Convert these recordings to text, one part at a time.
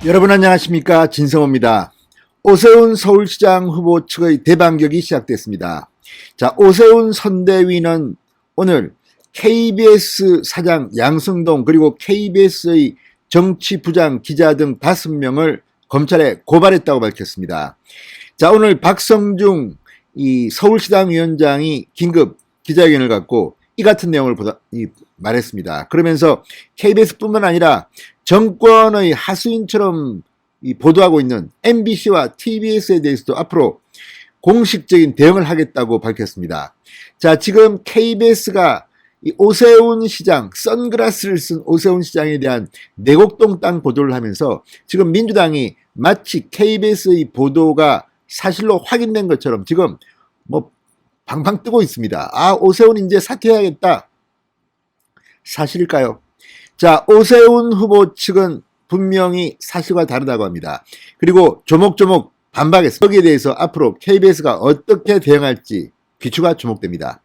여러분 안녕하십니까, 진성호입니다. 오세훈 서울시장 후보 측의 대반격이 시작됐습니다. 자, 오세훈 선대위는 오늘 KBS 사장 양승동 그리고 KBS의 정치부장 기자 등 5명을 검찰에 고발했다고 밝혔습니다. 자, 오늘 박성중 서울시당 위원장이 긴급 기자회견을 갖고 이 같은 내용을 말했습니다. 그러면서 KBS뿐만 아니라 정권의 하수인처럼 보도하고 있는 MBC와 TBS에 대해서도 앞으로 공식적인 대응을 하겠다고 밝혔습니다. 자, 지금 KBS가 오세훈 시장, 선글라스를 쓴 오세훈 시장에 대한 내곡동 땅 보도를 하면서 지금 민주당이 마치 KBS의 보도가 사실로 확인된 것처럼 지금 방방 뜨고 있습니다. 아, 오세훈 이제 사퇴해야겠다. 사실일까요? 자, 오세훈 후보 측은 분명히 사실과 다르다고 합니다. 그리고 조목조목 반박했습니다. 여기에 대해서 앞으로 KBS가 어떻게 대응할지 귀추가 주목됩니다.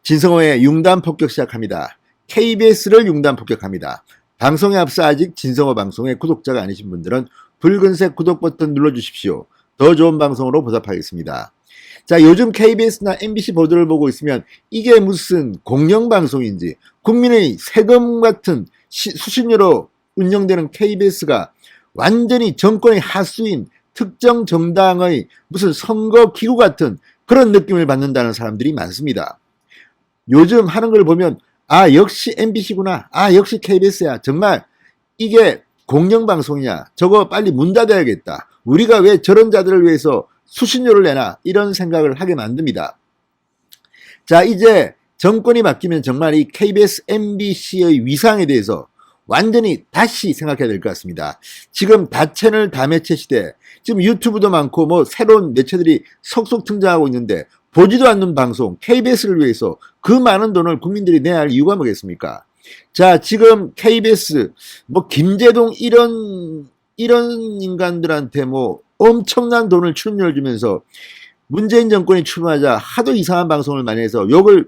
진성호의 융단 폭격 시작합니다. KBS를 융단 폭격합니다. 방송에 앞서 아직 진성호 방송의 구독자가 아니신 분들은 붉은색 구독 버튼 눌러주십시오. 더 좋은 방송으로 보답하겠습니다. 자, 요즘 KBS나 MBC 보도를 보고 있으면 이게 무슨 공영방송인지, 국민의 세금 같은 수신료로 운영되는 KBS가 완전히 정권의 하수인 특정 정당의 무슨 선거기구 같은 그런 느낌을 받는다는 사람들이 많습니다. 요즘 하는 걸 보면 아, 역시 MBC구나, 아, 역시 KBS야, 정말 이게 공영방송이냐, 저거 빨리 문 닫아야겠다, 우리가 왜 저런 자들을 위해서 수신료를 내나, 이런 생각을 하게 만듭니다. 자, 이제 정권이 바뀌면 정말 이 KBS, MBC의 위상에 대해서 완전히 다시 생각해야 될 것 같습니다. 지금 다채널 다매체 시대, 지금 유튜브도 많고 새로운 매체들이 속속 등장하고 있는데 보지도 않는 방송 KBS를 위해서 그 많은 돈을 국민들이 내야 할 이유가 뭐겠습니까? 자, 지금 KBS 김재동 이런 인간들한테 엄청난 돈을 출연료를 주면서 문재인 정권이 출마하자 하도 이상한 방송을 많이 해서 욕을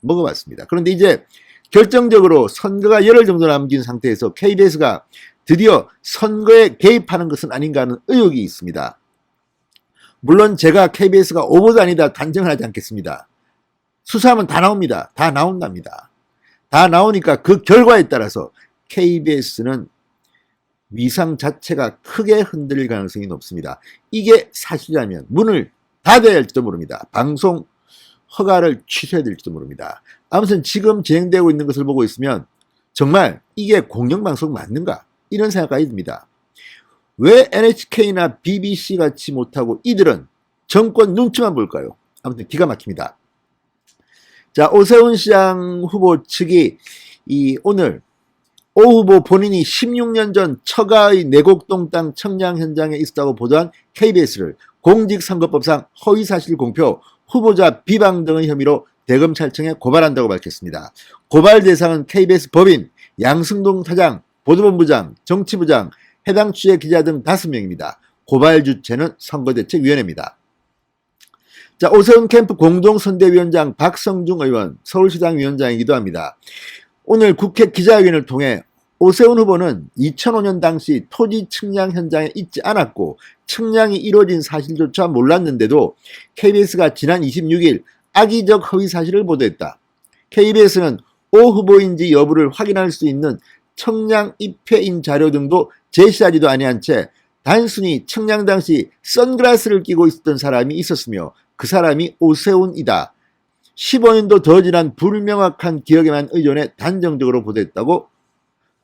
먹어봤습니다. 그런데 이제 결정적으로 선거가 열흘 정도 남긴 상태에서 KBS가 드디어 선거에 개입하는 것은 아닌가 하는 의혹이 있습니다. 물론 제가 KBS가 오보도 아니다 단정을 하지 않겠습니다. 수사하면 다 나옵니다. 다 나온답니다. 다 나오니까 그 결과에 따라서 KBS는 위상 자체가 크게 흔들릴 가능성이 높습니다. 이게 사실이라면 문을 닫아야 할지도 모릅니다. 방송 허가를 취소해야 될지도 모릅니다. 아무튼 지금 진행되고 있는 것을 보고 있으면 정말 이게 공영방송 맞는가, 이런 생각까지 듭니다. 왜 NHK나 BBC 같이 못하고 이들은 정권 눈치만 볼까요? 아무튼 기가 막힙니다. 자, 오세훈 시장 후보 측이 오늘 오 후보 본인이 16년 전 처가의 내곡동 땅 청량 현장에 있었다고 보도한 KBS를 공직선거법상 허위사실 공표, 후보자 비방 등의 혐의로 대검찰청에 고발한다고 밝혔습니다. 고발 대상은 KBS 법인, 양승동 사장, 보도본부장, 정치부장, 해당 취재 기자 등 5명입니다. 고발 주체는 선거대책위원회입니다. 자, 오세훈 캠프 공동선대위원장 박성중 의원, 서울시당 위원장이기도 합니다. 오늘 국회 기자회견을 통해 오세훈 후보는 2005년 당시 토지 측량 현장에 있지 않았고 측량이 이루어진 사실조차 몰랐는데도 KBS가 지난 26일 악의적 허위 사실을 보도했다. KBS는 오 후보인지 여부를 확인할 수 있는 측량 입회인 자료 등도 제시하지도 아니한 채 단순히 측량 당시 선글라스를 끼고 있었던 사람이 있었으며 그 사람이 오세훈이다, 15년도 더 지난 불명확한 기억에만 의존해 단정적으로 보도했다고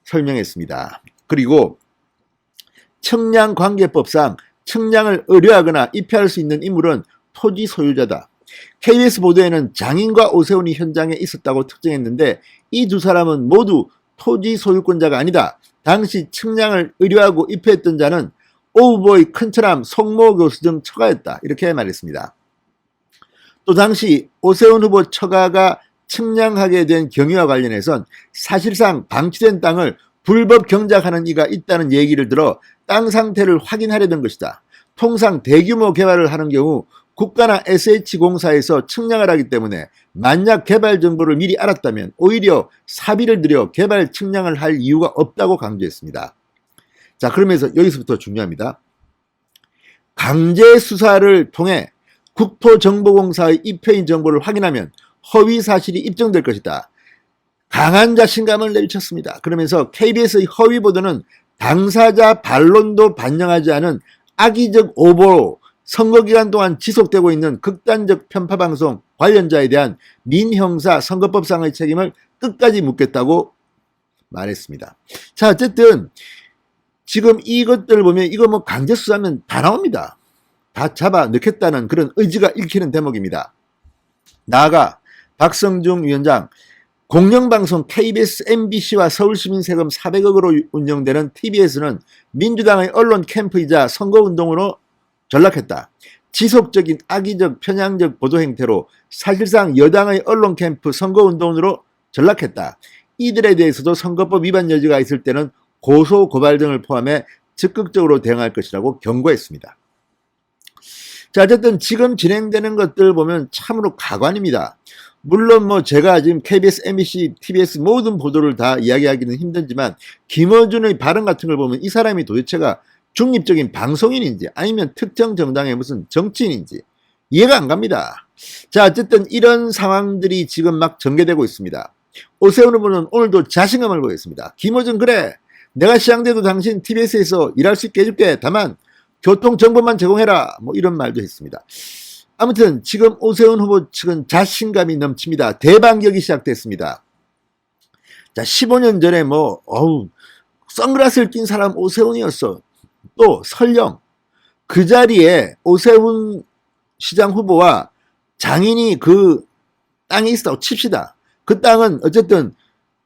설명했습니다. 그리고 측량관계법상 측량을 의뢰하거나 입회할 수 있는 인물은 토지 소유자다. KBS 보도에는 장인과 오세훈이 현장에 있었다고 특정했는데 이 두 사람은 모두 토지 소유권자가 아니다. 당시 측량을 의뢰하고 입회했던 자는 오 후보의 큰처남 송모 교수 등 처가였다, 이렇게 말했습니다. 또 당시 오세훈 후보 처가가 측량하게 된 경위와 관련해선 사실상 방치된 땅을 불법 경작하는 이가 있다는 얘기를 들어 땅 상태를 확인하려던 것이다. 통상 대규모 개발을 하는 경우 국가나 SH공사에서 측량을 하기 때문에 만약 개발 정보를 미리 알았다면 오히려 사비를 들여 개발 측량을 할 이유가 없다고 강조했습니다. 자, 그러면서 여기서부터 중요합니다. 강제 수사를 통해 국토정보공사의 입회인 정보를 확인하면 허위 사실이 입증될 것이다. 강한 자신감을 내비쳤습니다. 그러면서 KBS의 허위 보도는 당사자 반론도 반영하지 않은 악의적 오보로 선거기간 동안 지속되고 있는 극단적 편파방송 관련자에 대한 민형사 선거법상의 책임을 끝까지 묻겠다고 말했습니다. 자, 어쨌든 지금 이것들을 보면 이거 뭐 강제수사하면 다 나옵니다. 다 잡아 넣겠다는 그런 의지가 읽히는 대목입니다. 나아가 박성중 위원장, 공영방송 KBS, MBC와 서울시민 세금 400억으로 운영되는 TBS는 민주당의 언론 캠프이자 선거운동으로 전락했다. 지속적인 악의적 편향적 보도 행태로 사실상 여당의 언론 캠프 선거운동으로 전락했다. 이들에 대해서도 선거법 위반 여지가 있을 때는 고소, 고발 등을 포함해 적극적으로 대응할 것이라고 경고했습니다. 자, 어쨌든 지금 진행되는 것들 보면 참으로 가관입니다. 물론 뭐 제가 지금 KBS, MBC, TBS 모든 보도를 다 이야기하기는 힘들지만 김어준의 발언 같은 걸 보면 이 사람이 도대체가 중립적인 방송인인지 아니면 특정 정당의 무슨 정치인인지 이해가 안 갑니다. 자, 어쨌든 이런 상황들이 지금 막 전개되고 있습니다. 오세훈 후보는 오늘도 자신감을 보였습니다. 김어준, 그래, 내가 시장돼도 당신 TBS에서 일할 수 있게 해줄게. 다만 교통정보만 제공해라. 뭐 이런 말도 했습니다. 아무튼 지금 오세훈 후보 측은 자신감이 넘칩니다. 대반격이 시작됐습니다. 자, 15년 전에 뭐 선글라스를 낀 사람 오세훈이었어. 또 설령 그 자리에 오세훈 시장 후보와 장인이 그 땅에 있었다고 칩시다. 그 땅은 어쨌든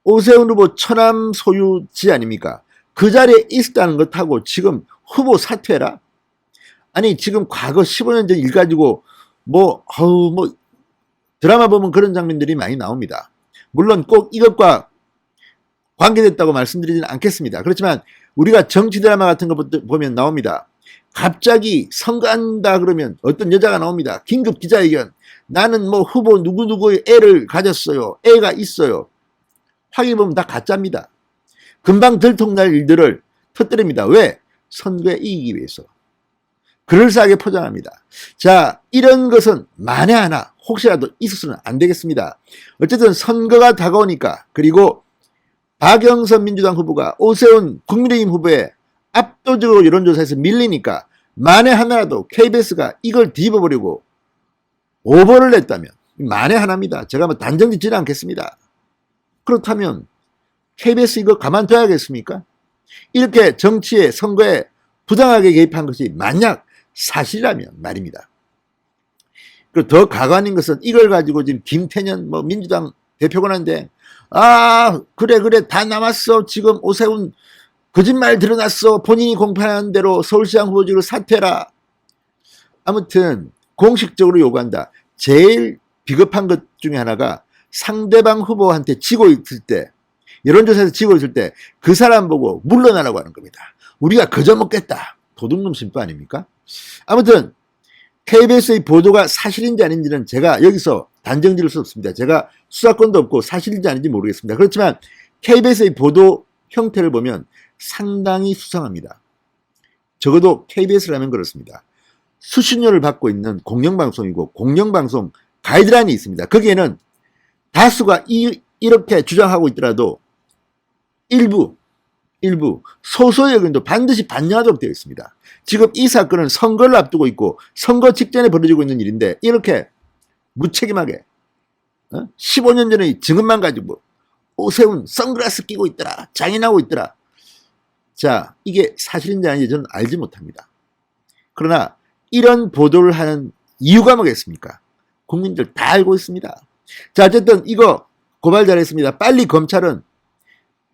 오세훈 후보 처남 소유지 아닙니까? 그 자리에 있었다는 것하고 지금 후보 사퇴라? 아니, 지금 과거 15년 전 일 가지고 뭐 드라마 보면 그런 장면들이 많이 나옵니다. 물론 꼭 이것과 관계됐다고 말씀드리지는 않겠습니다. 그렇지만 우리가 정치 드라마 같은 거 보면 나옵니다. 갑자기 선거한다 그러면 어떤 여자가 나옵니다. 긴급 기자회견. 나는 뭐 후보 누구누구의 애를 가졌어요. 애가 있어요. 확인해 보면 다 가짜입니다. 금방 들통날 일들을 터뜨립니다. 왜? 선거에 이기기 위해서. 그럴싸하게 포장합니다. 자, 이런 것은 만에 하나 혹시라도 있어서는 안 되겠습니다. 어쨌든 선거가 다가오니까, 그리고 박영선 민주당 후보가 오세훈 국민의힘 후보에 압도적으로 여론조사에서 밀리니까 만에 하나라도 KBS가 이걸 뒤집어버리고 오보를 냈다면 만에 하나입니다. 제가 뭐 단정 짓지는 않겠습니다. 그렇다면 KBS 이거 가만둬야겠습니까? 이렇게 정치에 선거에 부당하게 개입한 것이 만약 사실이라면 말입니다. 그리고 더 가관인 것은 이걸 가지고 지금 김태년 민주당 대표권한데 그래 다 남았어. 지금 오세훈 거짓말 드러났어. 본인이 공표한 대로 서울시장 후보직을 사퇴라. 아무튼 공식적으로 요구한다. 제일 비겁한 것 중에 하나가 상대방 후보한테 지고 있을 때, 여론조사에서 지고 있을 때 그 사람 보고 물러나라고 하는 겁니다. 우리가 거저 먹겠다. 도둑놈 심보 아닙니까? 아무튼 KBS의 보도가 사실인지 아닌지는 제가 여기서 단정 지을 수 없습니다. 제가 수사권도 없고 사실인지 아닌지 모르겠습니다. 그렇지만 KBS의 보도 형태를 보면 상당히 수상합니다. 적어도 KBS라면 그렇습니다. 수신료를 받고 있는 공영방송이고 공영방송 가이드라인이 있습니다. 거기에는 다수가 이렇게 주장하고 있더라도 일부 소수의 의견도 반드시 반영하도록 되어 있습니다. 지금 이 사건은 선거를 앞두고 있고 선거 직전에 벌어지고 있는 일인데 이렇게 무책임하게 15년 전의 증언만 가지고 오세훈 선글라스 끼고 있더라, 장인하고 있더라. 자, 이게 사실인지 아닌지 저는 알지 못합니다. 그러나 이런 보도를 하는 이유가 뭐겠습니까? 국민들 다 알고 있습니다. 자, 어쨌든 이거 고발 잘했습니다. 빨리 검찰은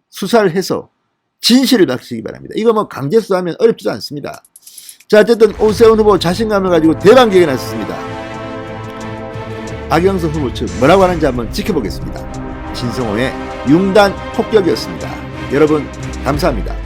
수사를 해서 진실을 밝히시기 바랍니다. 이거 뭐 강제 수사하면 어렵지도 않습니다. 자, 어쨌든 오세훈 후보 자신감을 가지고 대반격에 나섰습니다. 박영선 후보 측 뭐라고 하는지 한번 지켜보겠습니다. 진성호의 융단 폭격이었습니다. 여러분 감사합니다.